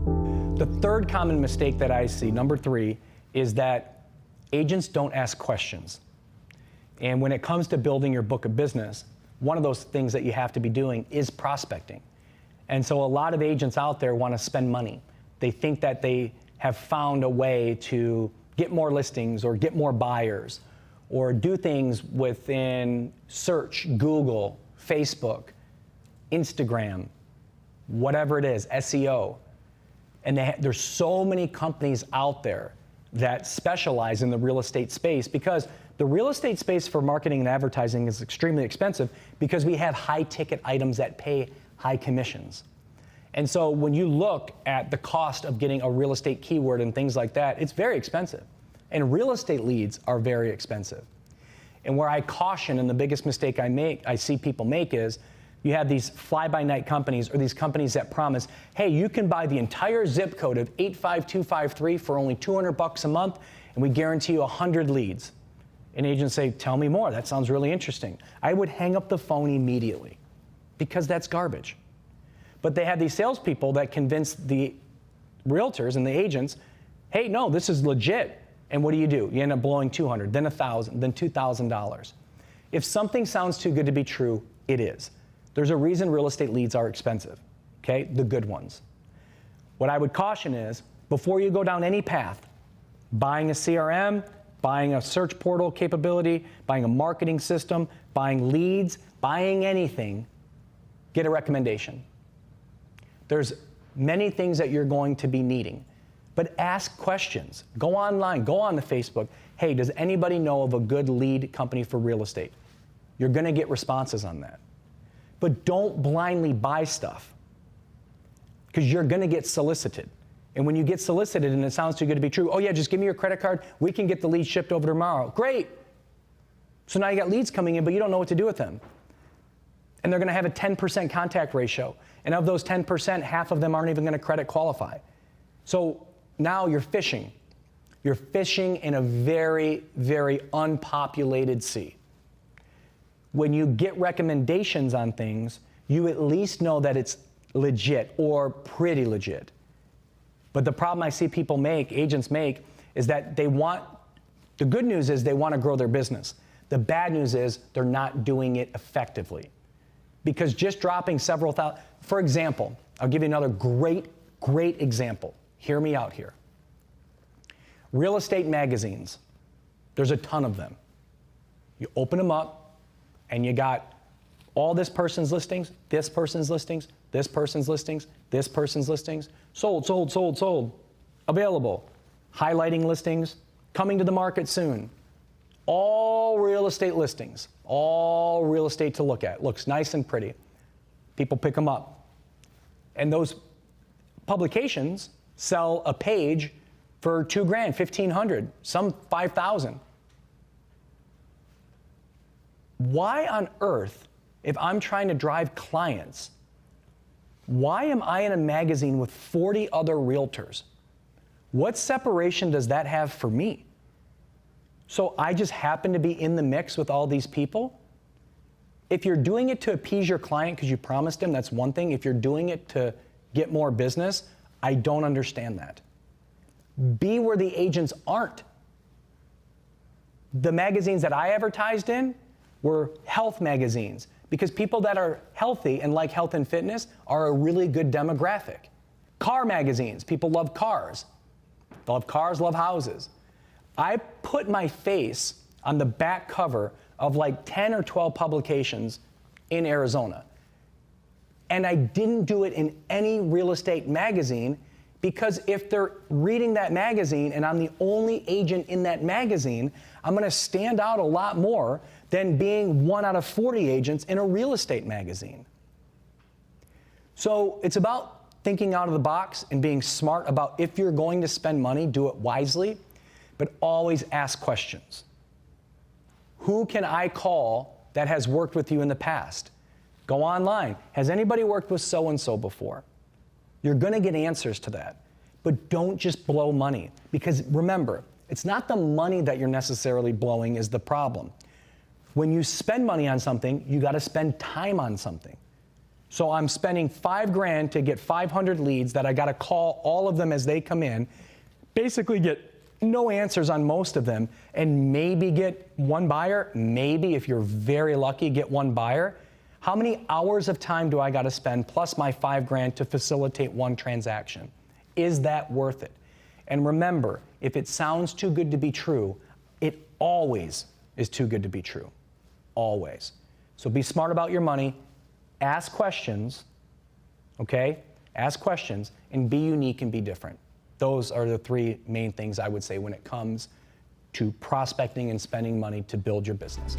The third common mistake that I see, number 3, is that agents don't ask questions. And when it comes to building your book of business, one of those things that you have to be doing is prospecting. And so a lot of agents out there want to spend money. They think that they have found a way to get more listings or get more buyers or do things within search, Google, Facebook, Instagram, whatever it is, SEO. And there's so many companies out there that specialize in the real estate space, because the real estate space for marketing and advertising is extremely expensive because we have high ticket items that pay high commissions. And so when you look at the cost of getting a real estate keyword and things like that, it's very expensive. And real estate leads are very expensive. And where I caution, and the biggest mistake I see people make, is you have these fly-by-night companies or these companies that promise, hey, you can buy the entire zip code of 85253 for only $200 a month, and we guarantee you 100 leads. And agents say, tell me more, that sounds really interesting. I would hang up the phone immediately because that's garbage. But they have these salespeople that convince the realtors and the agents, hey, no, this is legit. And what do? You end up blowing $200, then $1,000, then $2,000. If something sounds too good to be true, it is. There's a reason real estate leads are expensive, okay? The good ones. What I would caution is, before you go down any path, buying a CRM, buying a search portal capability, buying a marketing system, buying leads, buying anything, get a recommendation. There's many things that you're going to be needing, but ask questions. Go online, go on to Facebook. Hey, does anybody know of a good lead company for real estate? You're gonna get responses on that. But don't blindly buy stuff, because you're gonna get solicited. And when you get solicited and it sounds too good to be true, oh yeah, just give me your credit card, we can get the leads shipped over tomorrow. Great. So now you got leads coming in, but you don't know what to do with them. And they're gonna have a 10% contact ratio. And of those 10%, half of them aren't even gonna credit qualify. So now you're fishing. You're fishing in a very, very unpopulated sea. When you get recommendations on things, you at least know that it's legit or pretty legit. But the problem I see people make, agents make, is that the good news is they want to grow their business. The bad news is they're not doing it effectively. Because just dropping several thousand, for example, I'll give you another great example. Hear me out here. Real estate magazines, there's a ton of them. You open them up, and you got all this person's listings, this person's listings, this person's listings, this person's listings, sold, sold, sold, sold, available, highlighting listings, coming to the market soon. All real estate listings, all real estate to look at. Looks nice and pretty. People pick them up. And those publications sell a page for $2,000, $1,500, some $5,000. Why on earth, if I'm trying to drive clients, why am I in a magazine with 40 other realtors? What separation does that have for me? So I just happen to be in the mix with all these people? If you're doing it to appease your client because you promised him, that's one thing. If you're doing it to get more business, I don't understand that. Be where the agents aren't. The magazines that I advertised in were health magazines, because people that are healthy and like health and fitness are a really good demographic. Car magazines, people love cars. Love cars, love houses. I put my face on the back cover of like 10 or 12 publications in Arizona. And I didn't do it in any real estate magazine, because if they're reading that magazine and I'm the only agent in that magazine, I'm gonna stand out a lot more than being 1 out of 40 agents in a real estate magazine. So it's about thinking out of the box and being smart about, if you're going to spend money, do it wisely, but always ask questions. Who can I call that has worked with you in the past? Go online. Has anybody worked with so-and-so before? You're gonna get answers to that. But don't just blow money, because remember, it's not the money that you're necessarily blowing is the problem. When you spend money on something, you gotta spend time on something. So I'm spending $5,000 to get 500 leads that I got to call all of them as they come in, basically get no answers on most of them, and maybe get one buyer, maybe if you're very lucky, get one buyer. How many hours of time do I got to spend plus my $5,000 to facilitate one transaction? Is that worth it? And remember, if it sounds too good to be true, it always is too good to be true. Always. So be smart about your money, ask questions, okay? Ask questions, and be unique and be different. Those are the three main things I would say when it comes to prospecting and spending money to build your business.